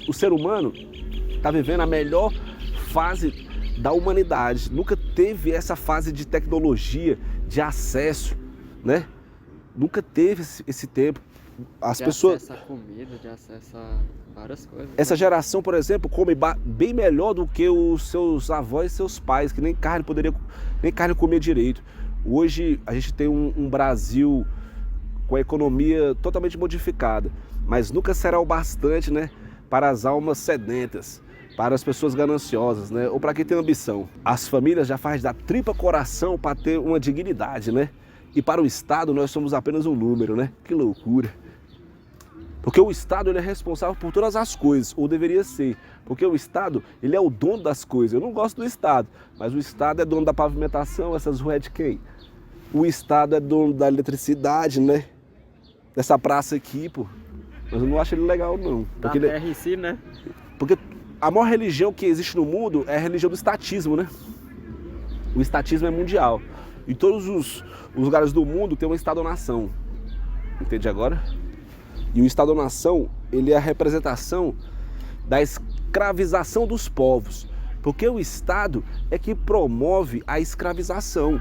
o ser humano está vivendo a melhor fase da humanidade. Nunca teve essa fase de tecnologia, de acesso, né? Nunca teve esse tempo. As pessoas... acesso à comida, de acesso a várias coisas. Essa geração, por exemplo, come bem melhor do que os seus avós e seus pais, que nem carne comia direito. Hoje a gente tem um Brasil com a economia totalmente modificada, mas nunca será o bastante, né, para as almas sedentas, para as pessoas gananciosas, né, ou para quem tem ambição. As famílias já fazem da tripa coração para ter uma dignidade, né? E para o Estado nós somos apenas um número, né? Que loucura! Porque o Estado ele é responsável por todas as coisas, ou deveria ser. Porque o Estado ele é o dono das coisas. Eu não gosto do Estado, mas o Estado é dono da pavimentação, essas ruas de quem? O Estado é dono da eletricidade, né? Dessa praça aqui, pô. Mas eu não acho ele legal, não. Porque da terra em si, né? Porque a maior religião que existe no mundo é a religião do estatismo, né? O estatismo é mundial. Em todos os lugares do mundo tem uma Estado-nação. Entende agora? E o Estado-nação, ele é a representação da escravização dos povos. Porque o Estado é que promove a escravização.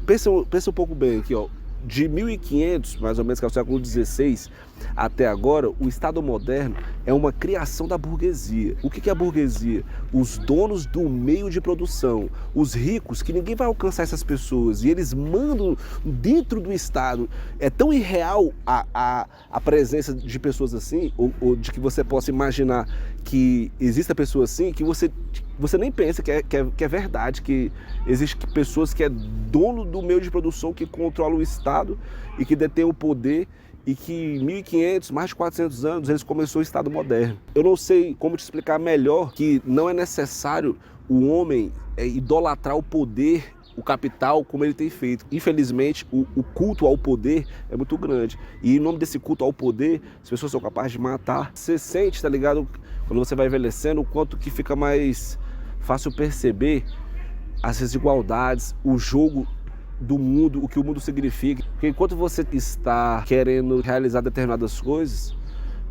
Pensa um pouco bem aqui, ó. De 1500, mais ou menos, que é o século XVI, até agora, o Estado moderno é uma criação da burguesia. O que é a burguesia? Os donos do meio de produção, os ricos, que ninguém vai alcançar essas pessoas, e eles mandam dentro do Estado. É tão irreal a presença de pessoas assim, ou de que você possa imaginar que exista pessoa assim, que você nem pensa que é verdade, que existe pessoas que é dono do meio de produção, que controla o Estado e que detém o poder, e que em 1500, mais de 400 anos, eles começou o Estado moderno. Eu não sei como te explicar melhor que não é necessário o homem idolatrar o poder, o capital, como ele tem feito. Infelizmente, o culto ao poder é muito grande. E em nome desse culto ao poder, as pessoas são capazes de matar. Você sente, tá ligado? Quando você vai envelhecendo, o quanto que fica mais fácil perceber as desigualdades, o jogo do mundo, o que o mundo significa. Porque enquanto você está querendo realizar determinadas coisas,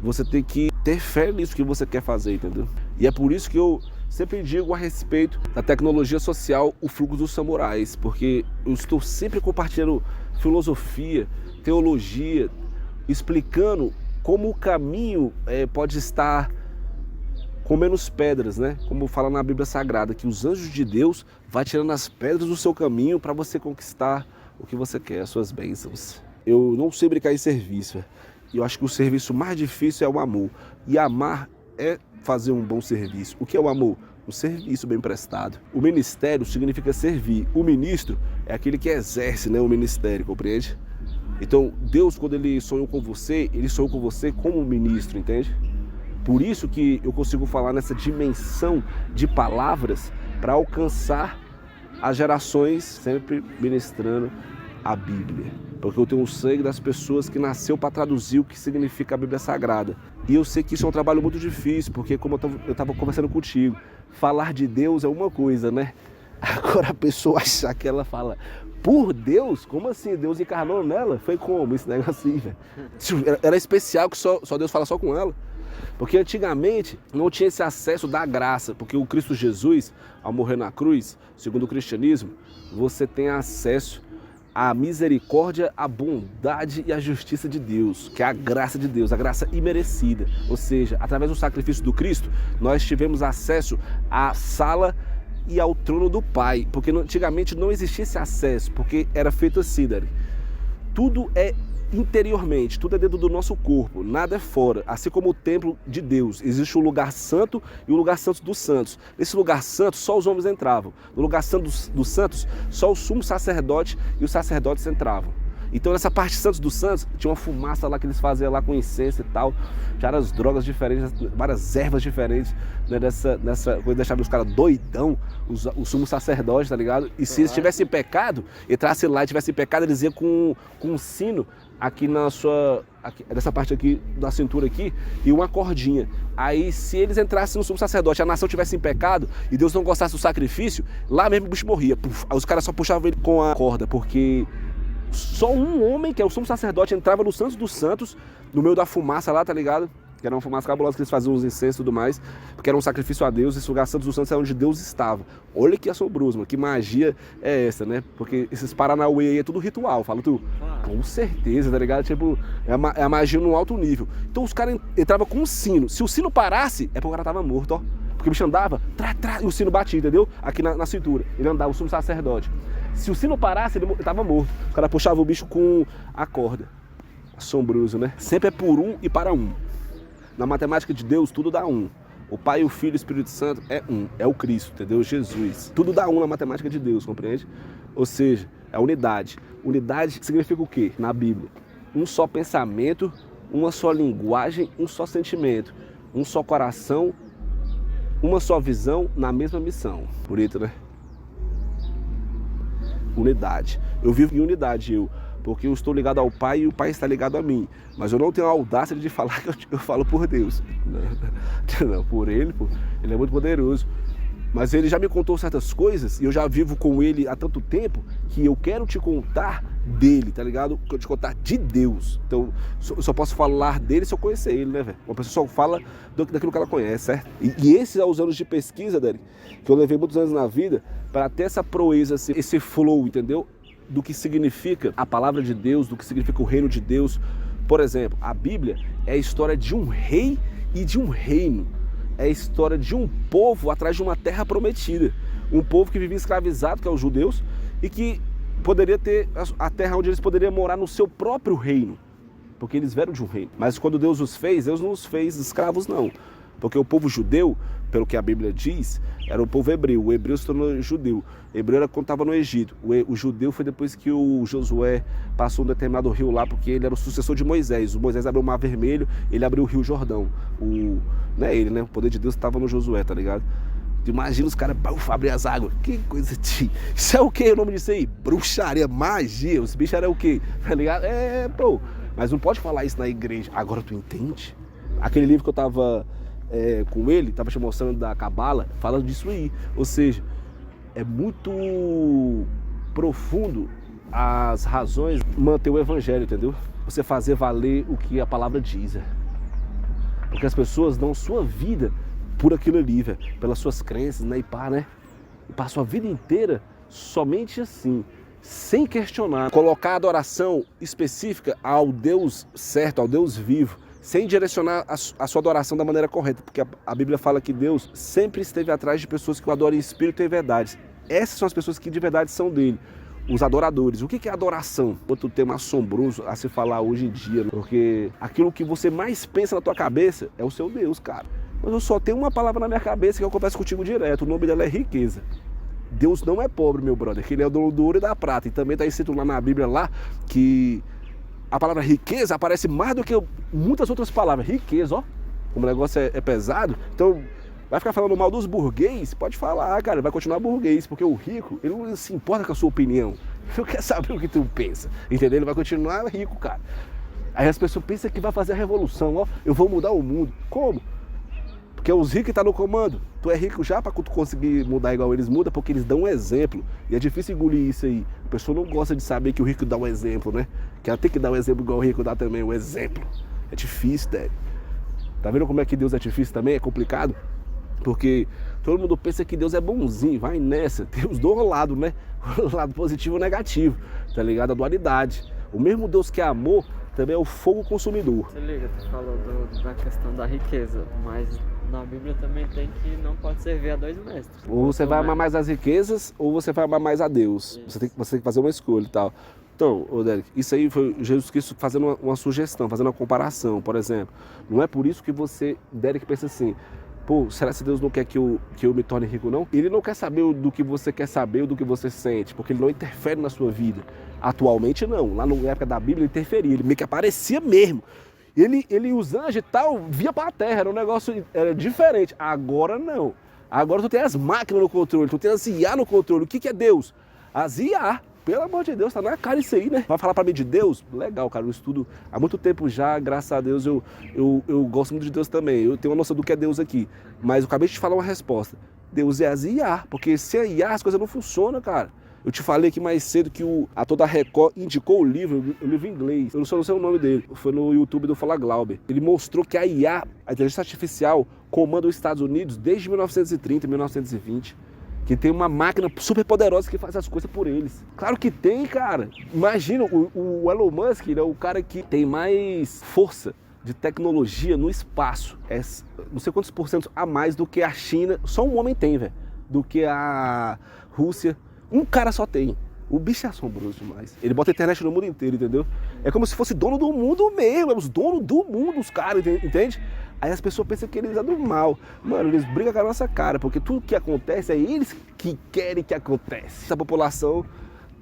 você tem que ter fé nisso que você quer fazer, entendeu? E é por isso que eu sempre digo a respeito da tecnologia social, o fluxo dos samurais, porque eu estou sempre compartilhando filosofia, teologia, explicando como o caminho pode estar com menos pedras, né? Como fala na Bíblia Sagrada, que os anjos de Deus vão tirando as pedras do seu caminho para você conquistar o que você quer, as suas bênçãos. Eu não sei brincar em serviço. Eu acho que o serviço mais difícil é o amor. E amar é fazer um bom serviço. O que é o amor? Um serviço bem prestado. O ministério significa servir. O ministro é aquele que exerce, né, o ministério, compreende? Então, Deus, quando Ele sonhou com você, Ele sonhou com você como ministro, entende? Por isso que eu consigo falar nessa dimensão de palavras para alcançar as gerações, sempre ministrando a Bíblia. Porque eu tenho o sangue das pessoas que nasceu para traduzir o que significa a Bíblia Sagrada. E eu sei que isso é um trabalho muito difícil, porque como eu estava conversando contigo, falar de Deus é uma coisa, né? Agora a pessoa achar que ela fala, por Deus? Como assim? Deus encarnou nela? Foi como esse negócio assim, velho? Era especial que só Deus fala só com ela. Porque antigamente não tinha esse acesso da graça, porque o Cristo Jesus, ao morrer na cruz, segundo o cristianismo, você tem acesso à misericórdia, à bondade e à justiça de Deus, que é a graça de Deus, a graça imerecida. Ou seja, através do sacrifício do Cristo, nós tivemos acesso à sala e ao trono do Pai, porque antigamente não existia esse acesso, porque era feito assim, Dari. Tudo é interiormente, tudo é dentro do nosso corpo, nada é fora. Assim como o templo de Deus, existe o lugar santo e o lugar santo dos santos. Nesse lugar santo só os homens entravam. No lugar santo dos santos só o sumo sacerdote e os sacerdotes entravam. Então nessa parte santos dos santos tinha uma fumaça lá que eles faziam lá com incenso e tal, várias drogas diferentes, várias ervas diferentes, né, nessa coisa, deixava os caras doidão, o sumo sacerdote, tá ligado? E se eles tivessem pecado, entrasse lá e tivessem pecado, eles iam com um sino aqui nessa parte aqui da cintura aqui, e uma cordinha. Aí se eles entrassem no sumo sacerdote, a nação tivesse em pecado e Deus não gostasse do sacrifício, lá mesmo o bicho morria. Puf, aí os caras só puxavam ele com a corda, porque só um homem, que é o sumo sacerdote, entrava no Santos dos Santos, no meio da fumaça lá, tá ligado? que era uma fumaça cabulosa que eles faziam uns incensos e tudo mais, porque era um sacrifício a Deus, esse lugar santo dos santos é onde Deus estava. Olha que assombroso, mano, que magia é essa, né? Porque esses Paranauê aí é tudo ritual, fala tu. Com certeza, tá ligado? Tipo, é a magia num alto nível. Então os caras entravam com um sino. Se o sino parasse, é porque o cara tava morto, ó. Porque o bicho andava, e o sino batia, entendeu? Aqui na cintura. Ele andava, o sumo sacerdote. Se o sino parasse, ele tava morto. O cara puxava o bicho com a corda. Assombroso, né? Sempre é por um e para um. Na matemática de Deus, tudo dá um. O Pai, o Filho e o Espírito Santo é um. É o Cristo, entendeu? Jesus. Tudo dá um na matemática de Deus, compreende? Ou seja, é unidade. Unidade significa o quê? Na Bíblia. Um só pensamento, uma só linguagem, um só sentimento. Um só coração, uma só visão na mesma missão. Bonito, né? Unidade. Eu vivo em unidade, porque eu estou ligado ao Pai e o Pai está ligado a mim. Mas eu não tenho a audácia de falar que eu falo por Deus. Não, por Ele, Ele é muito poderoso. Mas Ele já me contou certas coisas e eu já vivo com Ele há tanto tempo que eu quero te contar dele, tá ligado? Quero te contar de Deus. Então, eu só posso falar dele se eu conhecer Ele, né, velho? Uma pessoa só fala daquilo que ela conhece, certo? E esses são os anos de pesquisa, Derek, que eu levei muitos anos na vida para ter essa proeza, esse flow, entendeu? Do que significa a palavra de Deus, do que significa o reino de Deus. Por exemplo, a Bíblia é a história de um rei e de um reino. É a história de um povo atrás de uma terra prometida. Um povo que vivia escravizado, que é os judeus, e que poderia ter a terra onde eles poderiam morar no seu próprio reino. Porque eles vieram de um reino. Mas quando Deus os fez, Deus não os fez escravos, não. Porque o povo judeu, pelo que a Bíblia diz, era o povo hebreu. O hebreu se tornou judeu. O hebreu era quando estava no Egito. O judeu foi depois que o Josué passou um determinado rio lá, porque ele era o sucessor de Moisés. O Moisés abriu o Mar Vermelho, ele abriu o Rio Jordão. Não é ele, né? O poder de Deus estava no Josué, tá ligado? Imagina os caras abrir as águas. Que coisa de... Isso é o que o nome disso aí? Bruxaria, magia. Os bichos eram o quê? Tá ligado? Pô. Mas não pode falar isso na igreja. Agora tu entende? Aquele livro que eu tava com ele, tava te mostrando da Cabala, fala disso aí. Ou seja, é muito profundo as razões de manter o evangelho, entendeu? Você fazer valer o que a palavra diz. Porque as pessoas dão sua vida por aquilo ali, velho, pelas suas crenças, né? E pá, né? E passam a vida inteira somente assim, sem questionar. Colocar a adoração específica ao Deus certo, ao Deus vivo, sem direcionar a sua adoração da maneira correta. Porque a Bíblia fala que Deus sempre esteve atrás de pessoas que o adoram em espírito e verdade. Essas são as pessoas que de verdade são dele. Os adoradores. O que é adoração? Outro tema assombroso a se falar hoje em dia, porque aquilo que você mais pensa na tua cabeça é o seu Deus, cara. Mas eu só tenho uma palavra na minha cabeça que eu converso contigo direto. O nome dela é riqueza. Deus não é pobre, meu brother, que Ele é o dono do ouro e da prata. E também está escrito lá na Bíblia lá que a palavra riqueza aparece mais do que muitas outras palavras. Riqueza, ó. Como o negócio é pesado. Então, vai ficar falando mal dos burguês? Pode falar, cara. Vai continuar burguês. Porque o rico, ele não se importa com a sua opinião. Ele não quer saber o que tu pensa. Entendeu? Ele vai continuar rico, cara. Aí as pessoas pensam que vai fazer a revolução. Ó, eu vou mudar o mundo. Como? Porque os ricos estão no comando. Tu é rico já para tu conseguir mudar igual eles mudam, porque eles dão um exemplo. E é difícil engolir isso aí. A pessoa não gosta de saber que o rico dá um exemplo, né? Que ela tem que dar um exemplo igual o rico dá também, um exemplo. É difícil, Débora. Tá vendo como é que Deus é difícil também? É complicado. Porque todo mundo pensa que Deus é bonzinho, vai nessa. Tem os dois lados, né? O lado positivo e o negativo, tá ligado? A dualidade. O mesmo Deus que é amor também é o fogo consumidor. Você liga, tu falou da questão da riqueza, mas na Bíblia também tem que não pode servir a dois mestres. Ou você vai amar mais as riquezas, ou você vai amar mais a Deus. Você tem que fazer uma escolha e tal. Então, Derek, isso aí foi Jesus Cristo fazendo uma sugestão, fazendo uma comparação, por exemplo. Não é por isso que você, Derek, pensa assim, pô, será que Deus não quer que eu me torne rico, não? Ele não quer saber do que você quer saber ou do que você sente, porque ele não interfere na sua vida. Atualmente, não. Lá na época da Bíblia, ele interferia, ele meio que aparecia mesmo. Ele os anjos e tal, via para a terra, era um negócio diferente. Agora, não. Agora tu tem as máquinas no controle, tu tem as IA no controle. O que é Deus? As IA. Pelo amor de Deus, tá na cara isso aí, né? Vai falar pra mim de Deus? Legal, cara, eu estudo há muito tempo já, graças a Deus, eu gosto muito de Deus também. Eu tenho uma noção do que é Deus aqui. Mas eu acabei de te falar uma resposta. Deus é as IA, porque sem a IA as coisas não funcionam, cara. Eu te falei aqui mais cedo que o ator da Record indicou o livro em inglês. Eu não sei o nome dele. Foi no YouTube do Fala Glauber. Ele mostrou que a IA, a inteligência artificial, comanda os Estados Unidos desde 1930, 1920. Que tem uma máquina super poderosa que faz as coisas por eles. Claro que tem, cara. Imagina, o Elon Musk, ele é o cara que tem mais força de tecnologia no espaço. É não sei quantos % a mais do que a China. Só um homem tem, velho. Do que a Rússia. Um cara só tem. O bicho é assombroso demais. Ele bota a internet no mundo inteiro, entendeu? É como se fosse dono do mundo mesmo. É os donos do mundo, os caras, entende? Aí as pessoas pensam que eles é do mal. Mano, eles brigam com a nossa cara, porque tudo que acontece é eles que querem que aconteça. A população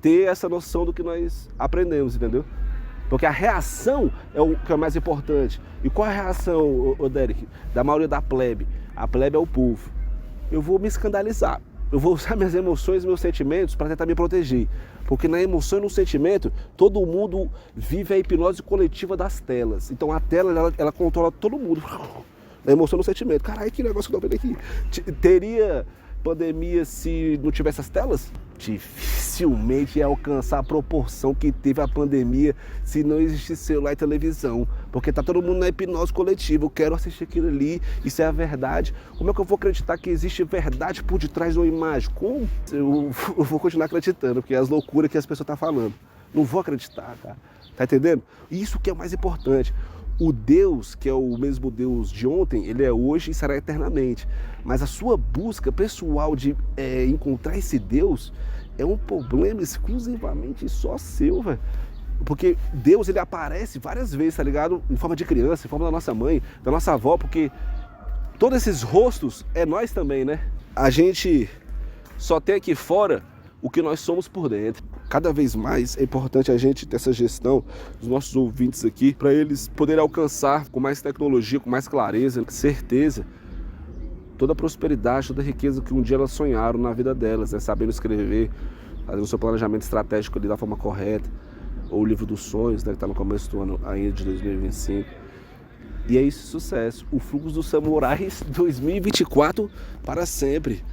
ter essa noção do que nós aprendemos, entendeu? Porque a reação é o que é mais importante. E qual é a reação, Derek, da maioria da plebe? A plebe é o povo. Eu vou me escandalizar. Eu vou usar minhas emoções e meus sentimentos para tentar me proteger. Porque na emoção e no sentimento, todo mundo vive a hipnose coletiva das telas. Então a tela, ela controla todo mundo. Na emoção e no sentimento. Caralho, que negócio que eu tô vendo aqui. Teria pandemia se não tivesse as telas? Dificilmente ia alcançar a proporção que teve a pandemia se não existisse celular e televisão. Porque tá todo mundo na hipnose coletiva. Eu quero assistir aquilo ali, isso é a verdade. Como é que eu vou acreditar que existe verdade por detrás de uma imagem? Como? Eu vou continuar acreditando, porque é as loucuras que as pessoas estão falando. Não vou acreditar, cara. Tá entendendo? Isso que é o mais importante. O Deus, que é o mesmo Deus de ontem, ele é hoje e será eternamente. Mas a sua busca pessoal de encontrar esse Deus é um problema exclusivamente só seu, velho. Porque Deus, ele aparece várias vezes, tá ligado? Em forma de criança, em forma da nossa mãe, da nossa avó, porque todos esses rostos é nós também, né? A gente só tem aqui fora o que nós somos por dentro. Cada vez mais é importante a gente ter essa gestão dos nossos ouvintes aqui, para eles poderem alcançar com mais tecnologia, com mais clareza, certeza, toda a prosperidade, toda a riqueza que um dia elas sonharam na vida delas, né? Sabendo escrever, fazendo o seu planejamento estratégico ali da forma correta, ou o livro dos sonhos, né, que está no começo do ano ainda de 2025. E é isso, sucesso. O Fluxo dos Samurais 2024 para sempre.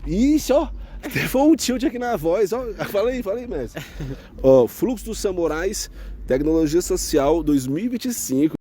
Ixi, ó. Foi um tilt aqui na voz, ó. Fala aí, mestre. Ó, Fluxo dos Samurais, Tecnologia Social 2025.